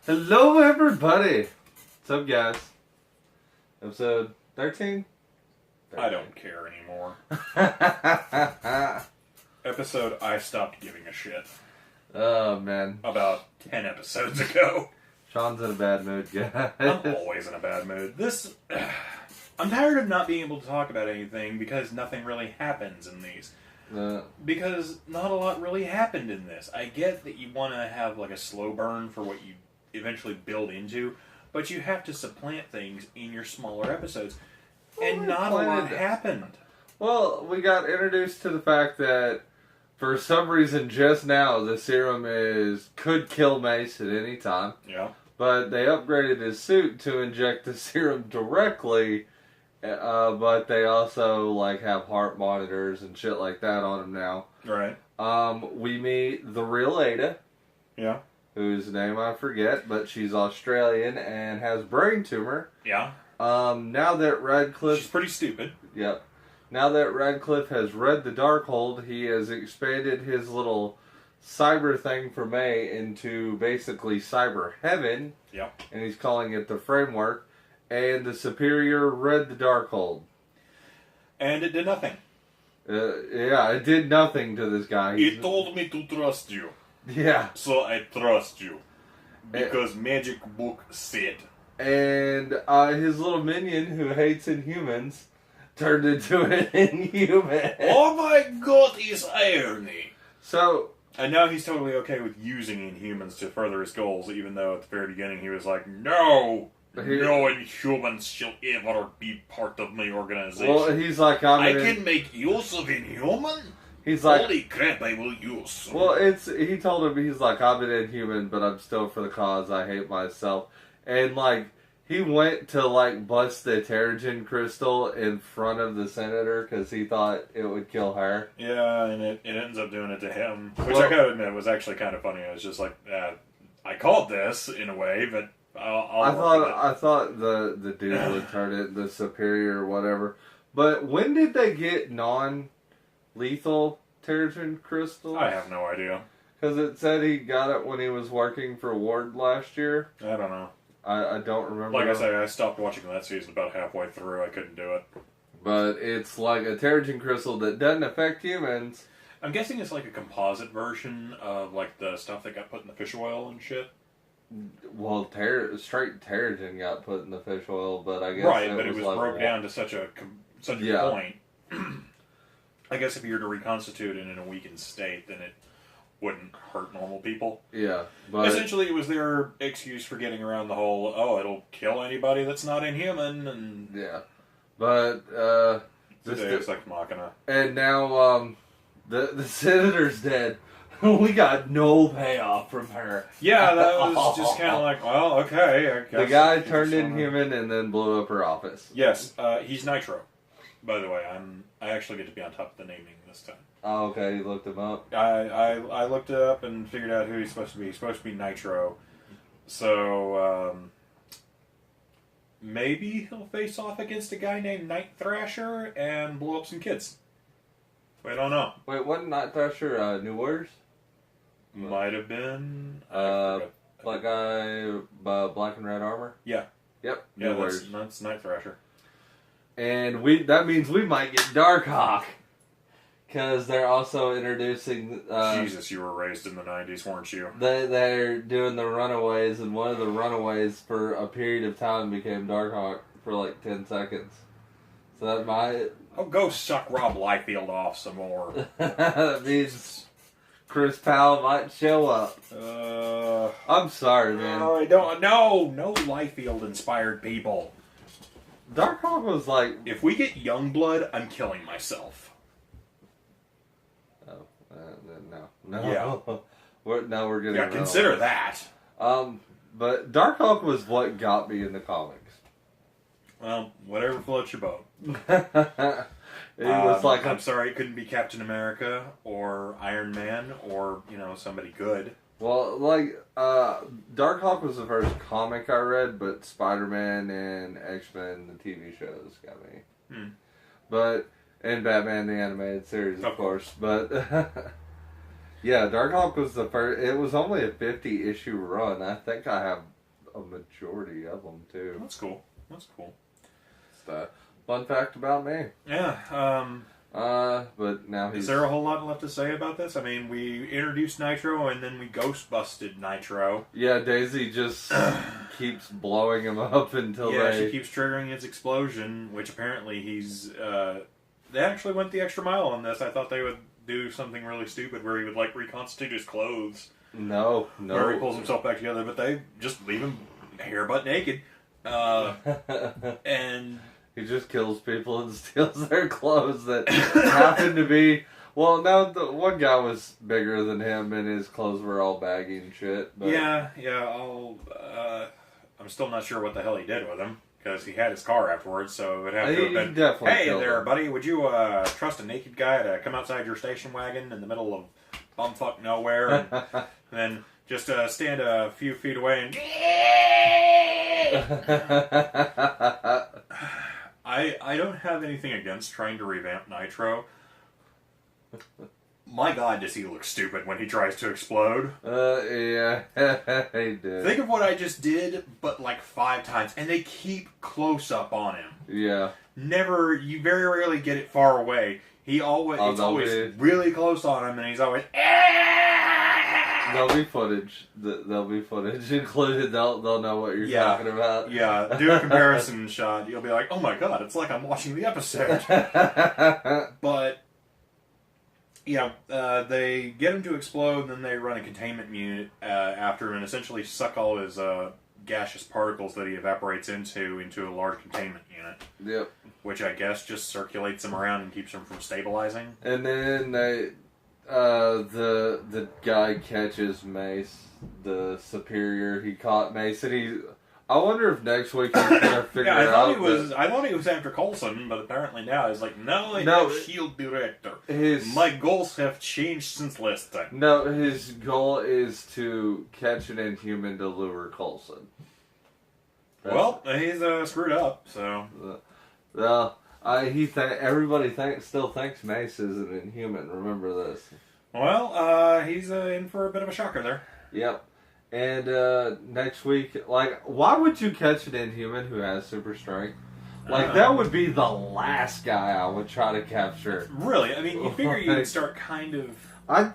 Hello, everybody. What's up, guys? Episode 13? I don't care anymore. Episode I stopped giving a shit. Oh, man. About 10 episodes ago. Sean's in a bad mood, guys. I'm always in a bad mood. I'm tired of not being able to talk about anything because nothing really happens in these. Because not a lot really happened in this. I get that you want to have like a slow burn for what you eventually build into, but you have to supplant things in your smaller episodes. And not a lot happened. Well, we got introduced to the fact that for some reason just now the serum could kill Mace at any time. Yeah. But they upgraded his suit to inject the serum directly. But they also like have heart monitors and shit like that on him now. Right. We meet the real Ada. Yeah. Whose name I forget, but she's Australian and has brain tumor. Yeah. Now that Radcliffe... She's pretty stupid. Yep. Now that Radcliffe has read the Darkhold, he has expanded his little cyber thing for May into basically cyber heaven. Yep. And he's calling it the Framework. And the Superior read the Darkhold. And it did nothing. Yeah, it did nothing to this guy. He told me to trust you. Yeah. So I trust you. Because Magic Book said. And his little minion, who hates Inhumans, turned into an Inhuman. Oh my god, is irony. So... And now he's totally okay with using Inhumans to further his goals, even though at the very beginning he was like, no Inhumans shall ever be part of my organization. Well, he's like, I can make use of Inhuman? He's like, holy crap, I will use. Well, he told him, he's like, I'm an Inhuman, but I'm still for the cause. I hate myself. And, like, he went to, like, bust the Terrigen crystal in front of the senator because he thought it would kill her. Yeah, and it ends up doing it to him. Which I gotta admit was actually kind of funny. I was just like, I called this, in a way, but I thought the dude would turn it the Superior or whatever. But when did they get non-lethal Terrigen crystal? I have no idea. Because it said he got it when he was working for Ward last year. I don't know. I don't remember. Like I said, I stopped watching that season about halfway through. I couldn't do it. But it's like a Terrigen crystal that doesn't affect humans. I'm guessing it's like a composite version of like the stuff that got put in the fish oil and shit. Well, straight Terrigen got put in the fish oil, but I guess but it was like broke down to such a point. I guess if you were to reconstitute it in a weakened state, then it wouldn't hurt normal people. Yeah, but... Essentially, it was their excuse for getting around the whole, it'll kill anybody that's not inhuman, and... Yeah. But, Deus Ex Machina. And now, the senator's dead. We got no payoff from her. Yeah, that was just kind of like, well, okay, I guess. The guy turned Inhuman and then blew up her office. Yes, he's Nitro, by the way. I actually get to be on top of the naming this time. Oh, okay, you looked him up? I looked it up and figured out who he's supposed to be. He's supposed to be Nitro. So, maybe he'll face off against a guy named Night Thrasher and blow up some kids. We don't know. Wait, wasn't Night Thrasher New Warriors? Might have been. Black guy, black and red armor? Yeah. Yep, New Warriors. That's Night Thrasher. And that means we might get Darkhawk. Because they're also introducing... Jesus, you were raised in the 90s, weren't you? They're doing the Runaways, and one of the Runaways for a period of time became Darkhawk for like 10 seconds. So that might... Oh, go suck Rob Liefeld off some more. That means Chris Powell might show up. I'm sorry, man. No, I don't... No Liefeld-inspired people. Darkhawk was like... If we get Youngblood, I'm killing myself. No. Yeah. we're getting... Yeah, consider that. But Darkhawk was what got me in the comics. Well, whatever floats your boat. It was like... I'm sorry it couldn't be Captain America or Iron Man or, somebody good. Well, like, Darkhawk was the first comic I read, but Spider-Man and X-Men, the TV shows, got me. But... And Batman the Animated Series, of course. But, yeah, Darkhawk was the first... It was only a 50-issue run. I think I have a majority of them too. That's cool. That's cool. It's the fun fact about me. Yeah. But now is there a whole lot left to say about this? I mean, we introduced Nitro and then we ghost-busted Nitro. Yeah, Daisy just keeps blowing him up until she keeps triggering his explosion, which apparently he's... they actually went the extra mile on this. I thought they would do something really stupid where he would, like, reconstitute his clothes. No. Where he pulls himself back together, but they just leave him hair butt naked. And... he just kills people and steals their clothes that happen to be... Well, no, the one guy was bigger than him and his clothes were all baggy and shit. But... Yeah, I'm still not sure what the hell he did with him. Because he had his car afterwards, so it would have to have been... Definitely hey there, buddy, would you trust a naked guy to come outside your station wagon in the middle of bumfuck nowhere and then just stand a few feet away and... I don't have anything against trying to revamp Nitro. My God, does he look stupid when he tries to explode? Yeah, he did. Think of what I just did, but like 5 times, and they keep close up on him. Yeah. You very rarely get it far away. It's always really close on him, and he's always... There'll be footage. There'll be footage included. They'll know what you're talking about. Yeah, do a comparison shot. You'll be like, oh my God, it's like I'm watching the episode. But... they get him to explode, and then they run a containment unit after him and essentially suck all his gaseous particles that he evaporates into a large containment unit. Yep. Which I guess just circulates him around and keeps him from stabilizing. And then the guy catches Mace, the superior. He caught Mace, and I wonder if next week he's gonna figure out. I thought he was after Coulson, but apparently now he's like, no, I'm S.H.I.E.L.D. director. My goals have changed since last time. No, his goal is to catch an Inhuman to lure Coulson. Well, he's screwed up. So, everybody still thinks Mace is an Inhuman. Remember this. Well, he's in for a bit of a shocker there. Yep. And next week, why would you catch an Inhuman who has super strength? That would be the last guy I would try to capture. Really? I mean, you figure you would start kind of... I would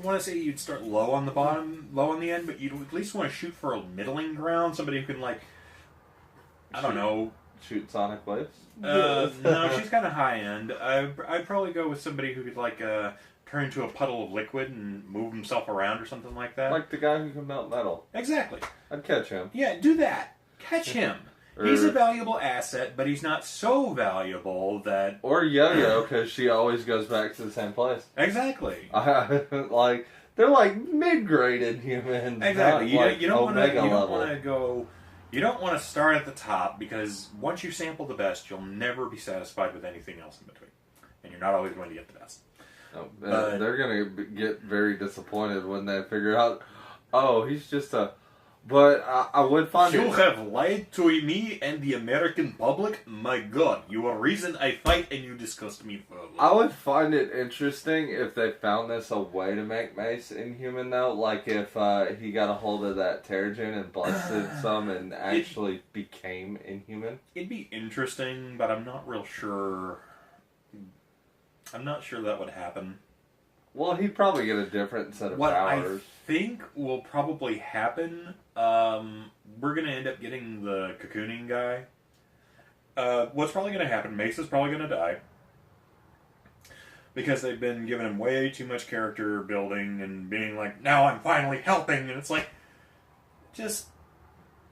want to say you'd start low on the bottom, low on the end, but you'd at least want to shoot for a middling ground. Somebody who can, I don't know... Shoot sonic waves? No, she's kind of high end. I'd probably go with somebody who could, turn into a puddle of liquid and move himself around or something like that. Like the guy who can melt metal. Exactly. I'd catch him. Yeah, do that. Catch him. He's a valuable asset, but he's not so valuable that... Or Yo-Yo, because she always goes back to the same place. Exactly. They're mid-grade Inhumans. Exactly. You don't want to start at the top, because once you sample the best, you'll never be satisfied with anything else in between. And you're not always going to get the best. They're going to get very disappointed when they figure out, he's just a... But I would find You have lied to me and the American public? My God, you are reason I fight and you disgust me further. I would find it interesting if they found this a way to make Mace Inhuman, though. Like if he got a hold of that Terrigen and busted some and actually became Inhuman. It'd be interesting, but I'm not real sure... I'm not sure that would happen. Well, he'd probably get a different set of powers. What I think will probably happen, we're going to end up getting the cocooning guy. What's probably going to happen, Mace is probably going to die. Because they've been giving him way too much character building and being like, now I'm finally helping. And it's like, just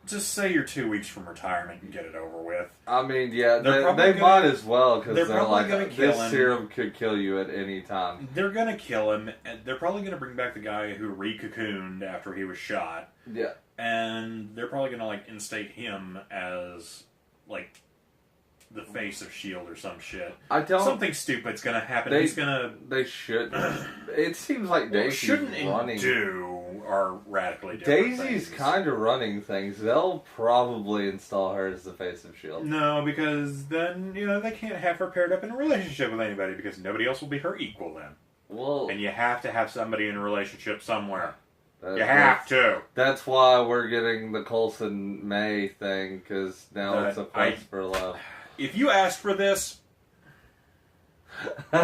say you're 2 weeks from retirement and get it over with. I mean, yeah, they might as well, because they're like, this serum could kill you at any time. They're going to kill him, and they're probably going to bring back the guy who re-cocooned after he was shot. Yeah. And they're probably going to, instate him as, the face of S.H.I.E.L.D. or some shit. Something stupid's going to happen. They should. It seems like Daisy's running. Are radically different. Daisy's kind of running things. They'll probably install her as the face of S.H.I.E.L.D. No, because then, they can't have her paired up in a relationship with anybody because nobody else will be her equal then. Well... And you have to have somebody in a relationship somewhere. You have to. That's why we're getting the Coulson May thing, because now it's a quest for love. If you asked for this, Dude,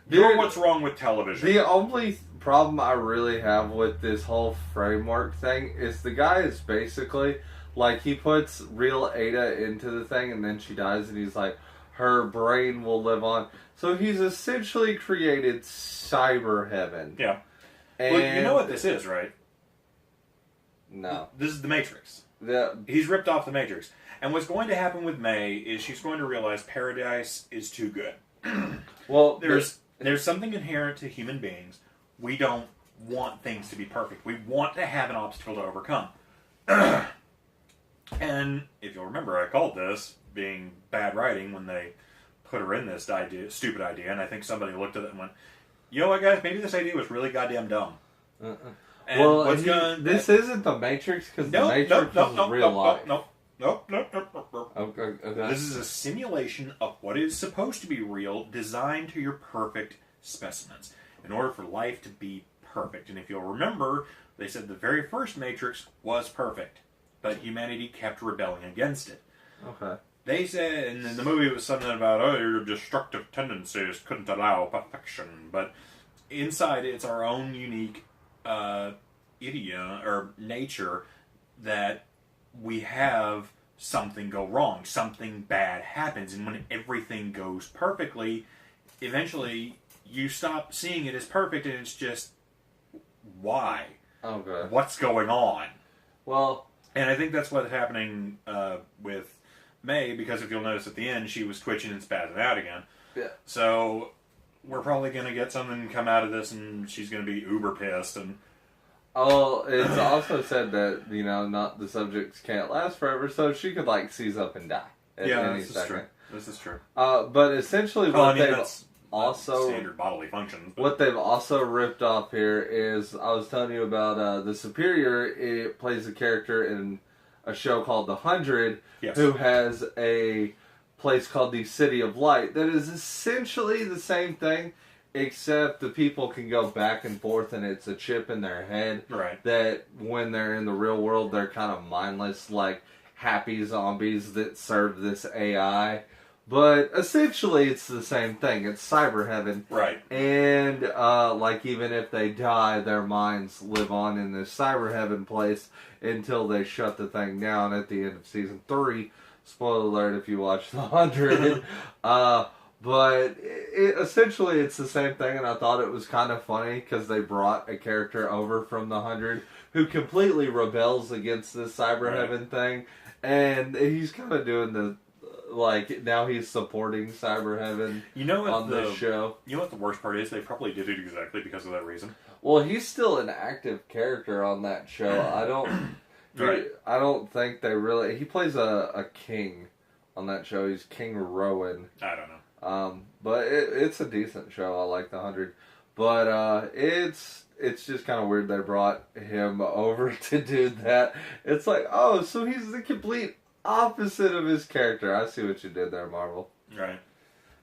you're what's wrong with television. The only problem I really have with this whole framework thing is the guy is basically, like, he puts real Ada into the thing, and then she dies, and he's like, her brain will live on. So he's essentially created cyber heaven. Yeah. And well, you know what this is, right? No. This is the Matrix. Yeah. He's ripped off the Matrix. And what's going to happen with May is she's going to realize paradise is too good. Well, there's something inherent to human beings. We don't want things to be perfect. We want to have an obstacle to overcome. And if you'll remember, I called this being bad writing when they put her in this stupid idea, and I think somebody looked at it and went, you know what, guys, maybe this idea was really goddamn dumb. Well, this isn't the Matrix, because the Matrix is real life. Nope. Okay. This is a simulation of what is supposed to be real, designed to your perfect specimens, in order for life to be perfect. And if you'll remember, they said the very first Matrix was perfect, but humanity kept rebelling against it. Okay. They said, and in the movie it was something about, oh, your destructive tendencies couldn't allow perfection. But inside it's our own unique idiom, or nature, that we have something go wrong. Something bad happens. And when everything goes perfectly, eventually you stop seeing it as perfect, and it's just, why? Okay. What's going on? Well... And I think that's what's happening with May, because if you'll notice at the end, she was twitching and spazzing out again. Yeah. So we're probably going to get something come out of this, and she's going to be uber pissed. And oh, it's also said that, not the subjects can't last forever, so she could, like, seize up and die at any second. This is true. But essentially that's also standard bodily functions. But what they've also ripped off here is, I was telling you about the Superior. It plays a character in a show called The 100, yes, who has a place called the City of Light that is essentially the same thing, except the people can go back and forth, and it's a chip in their head. Right. That when they're in the real world, they're kind of mindless, like happy zombies that serve this AI. But essentially, it's the same thing. It's cyber heaven. Right. And, like, even if they die, their minds live on in this cyber heaven place until they shut the thing down at the end of season 3. Spoiler alert if you watch The 100. But essentially, it's the same thing, and I thought it was kind of funny because they brought a character over from The 100 who completely rebels against this cyber heaven thing. And he's kind of doing the... Like, now he's supporting Cyber Heaven on this show. You know what the worst part is? They probably did it exactly because of that reason. Well, he's still an active character on that show. I don't think they really... He plays a king on that show. He's King Rowan. I don't know. But it's a decent show. I like The 100. But it's just kind of weird they brought him over to do that. It's like, oh, so he's the complete... opposite of his character. I see what you did there, Marvel. Right.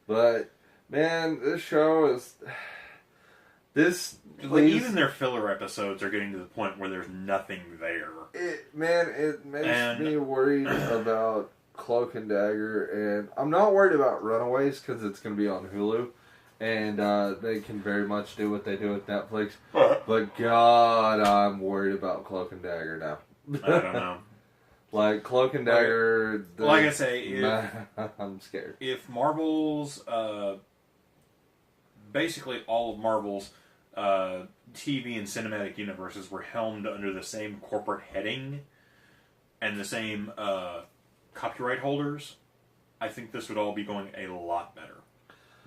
But, man, this show is... even their filler episodes are getting to the point where there's nothing there. It makes me worried about Cloak and Dagger, and I'm not worried about Runaways because it's going to be on Hulu, and they can very much do what they do with Netflix. But, God, I'm worried about Cloak and Dagger now. I don't know. Like, Cloak and Dagger... Like I say, I'm scared. If Marvel's... basically all of Marvel's TV and cinematic universes were helmed under the same corporate heading and the same copyright holders, I think this would all be going a lot better.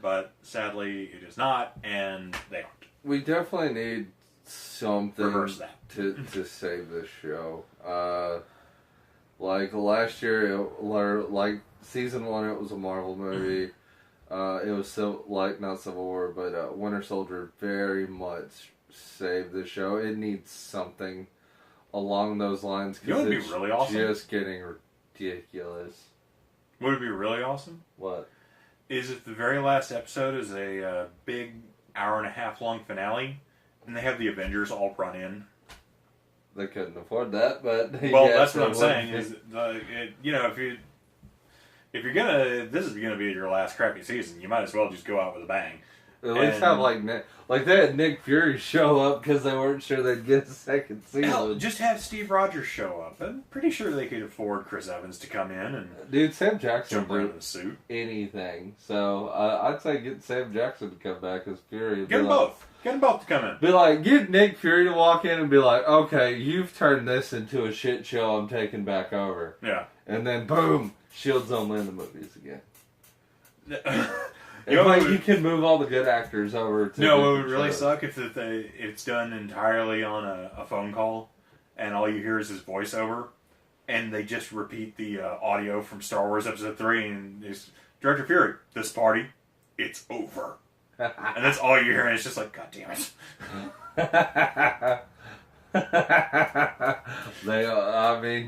But, sadly, it is not, and they aren't. We definitely need something Reverse that. to save this show. Like last year, like season 1, it was a Marvel movie. It was not Civil War, but Winter Soldier very much saved the show. It needs something along those lines because it's really awesome? Just getting ridiculous. Would it be really awesome? What? Is if the very last episode is a big hour-and-a-half long finale And they have the Avengers all run in. They couldn't afford that, but well, that's what I'm saying. Is if you're gonna, this is gonna be your last crappy season, you might as well just go out with a bang. At least have they had Nick Fury show up because they weren't sure they'd get a second season. Hell, just have Steve Rogers show up. I'm pretty sure they could afford Chris Evans to come in and dude, Sam Jackson jump around in a suit. Anything. So I'd say get Sam Jackson to come back as Fury. Get them both. Get them both to come in. Be like, get Nick Fury to walk in and be like, okay, you've turned this into a shit show. I'm taking back over. Yeah. And then boom, S.H.I.E.L.D's only in the movies again. You can move all the good actors over to... No, it would really suck if it's done entirely on a phone call, and all you hear is his voiceover, and they just repeat the audio from Star Wars Episode 3, and it's, Director Fury, this party, it's over. And that's all you hear, and it's just like, God damn it.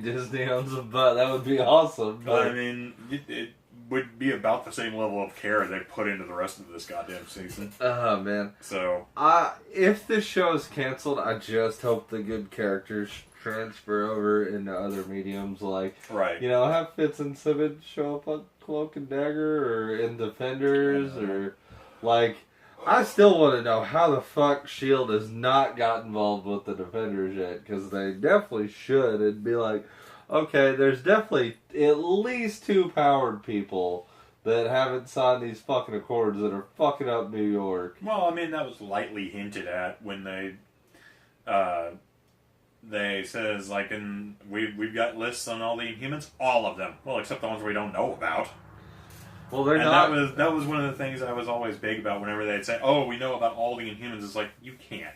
Disney owns a butt. That would be awesome. But I mean, it would be about the same level of care they put into the rest of this goddamn season. Oh, man. So, if this show is canceled, I just hope the good characters transfer over into other mediums. Like, right. Have Fitz and Simmons show up on Cloak and Dagger or in Defenders or, like... I still want to know how the fuck S.H.I.E.L.D. has not got involved with the Defenders yet, because they definitely should. It'd be like, okay, there's definitely at least 2 powered people that haven't signed these fucking accords that are fucking up New York. Well, I mean, that was lightly hinted at when they says, like, we've got lists on all the Inhumans, all of them. Well, except the ones we don't know about. Well, they're not. That was one of the things I was always big about whenever they'd say, "Oh, we know about all the Inhumans." It's like you can't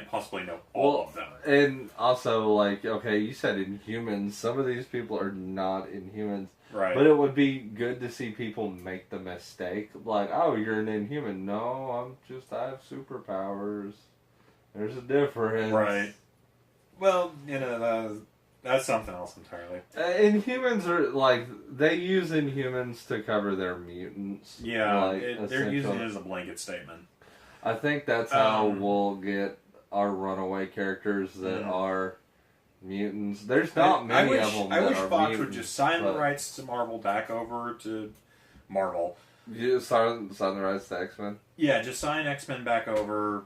possibly know all of them. And also, like, okay, you said Inhumans. Some of these people are not Inhumans, right? But it would be good to see people make the mistake, like, "Oh, you're an Inhuman." No, I have superpowers. There's a difference, right? Well, that's something else entirely. Inhumans are, like, they use Inhumans to cover their mutants. Yeah, they're using it as a blanket statement. I think that's how we'll get our runaway characters that are mutants. There's not many of them that are mutants. I wish Fox would just sign the rights to Marvel back over to Marvel. You sign the rights to X-Men? Yeah, just sign X-Men back over.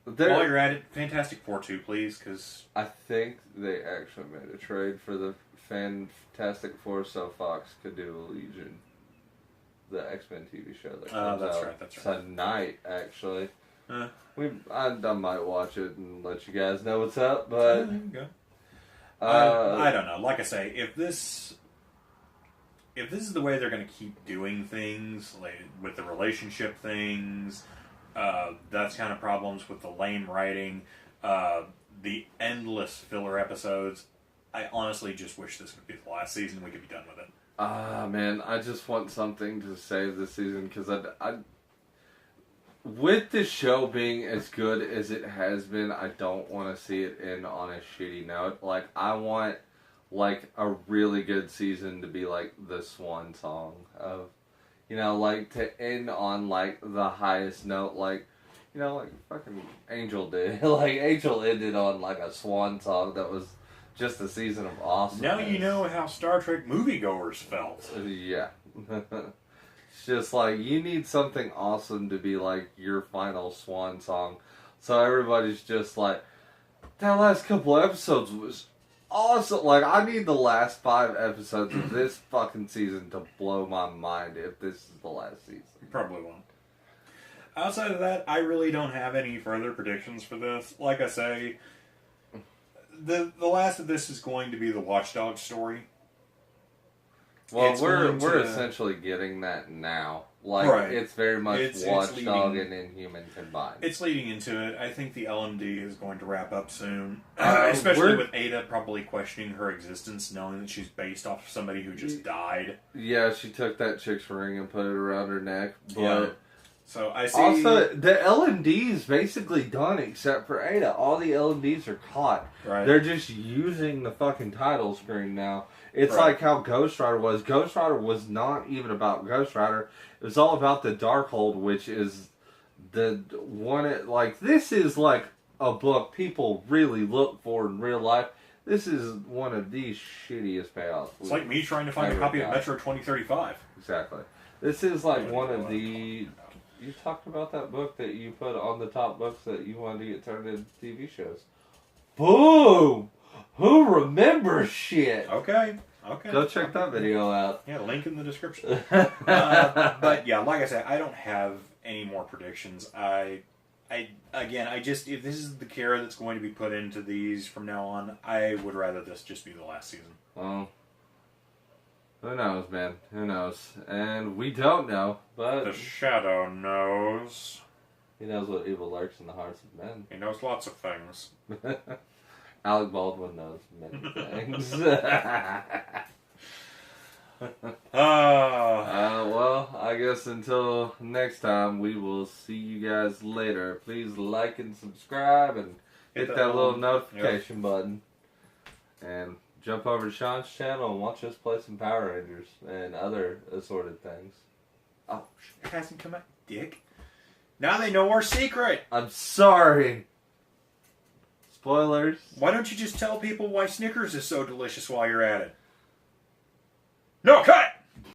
While you're at it, Fantastic Four 2, please, because... I think they actually made a trade for the Fantastic Four so Fox could do Legion. The X-Men TV show that comes that's right. Tonight, actually. I might watch it and let you guys know what's up, but... There you go. I don't know. Like I say, if this is the way they're going to keep doing things, like with the relationship things... that's kind of problems with the lame writing, the endless filler episodes. I honestly just wish this would be the last season and we could be done with it. Man, I just want something to save this season, because I with the show being as good as it has been, I don't want to see it end on a shitty note. Like, I want, like, a really good season to be, like, the swan song of... like, to end on, like, the highest note, like, like fucking Angel did. Like, Angel ended on, like, a swan song that was just a season of awesomeness. Now you know how Star Trek moviegoers felt. Yeah. It's just, like, you need something awesome to be, like, your final swan song. So everybody's just like, that last couple episodes was awesome. Like, I need the last 5 episodes of this fucking season to blow my mind if this is the last season. Probably won't. Outside of that, I really don't have any further predictions for this. Like I say, the last of this is going to be the Watchdog story. Well, we're essentially getting that now. Like, right. It's very much Watchdog and Inhuman combined. It's leading into it. I think the LMD is going to wrap up soon. Especially with Ada probably questioning her existence, knowing that she's based off of somebody who just died. Yeah, she took that chick's ring and put it around her neck. But yeah. So I see. Also, the LMD is basically done except for Ada. All the LMDs are caught. Right. They're just using the fucking title screen now. It's like how Ghost Rider was. Ghost Rider was not even about Ghost Rider. It was all about the Darkhold, which is this is like a book people really look for in real life. This is one of the shittiest payoffs. It's like me trying to find a copy of Metro 2035. Exactly. This is like one of the... You talked about that book that you put on the top books that you wanted to get turned into TV shows. Boom! Who remembers shit? Okay. Go check that video out. Yeah, link in the description. But yeah, like I said, I don't have any more predictions. If this is the care that's going to be put into these from now on, I would rather this just be the last season. Well, who knows, man? Who knows? And we don't know, but... The Shadow knows. He knows what evil lurks in the hearts of men. He knows lots of things. Alec Baldwin knows many things. Well, I guess until next time, we will see you guys later. Please like and subscribe and hit that little notification button. And jump over to Sean's channel and watch us play some Power Rangers and other assorted things. Oh, it hasn't come out, dick. Now they know our secret. I'm sorry. Spoilers. Why don't you just tell people why Snickers is so delicious while you're at it? No, cut!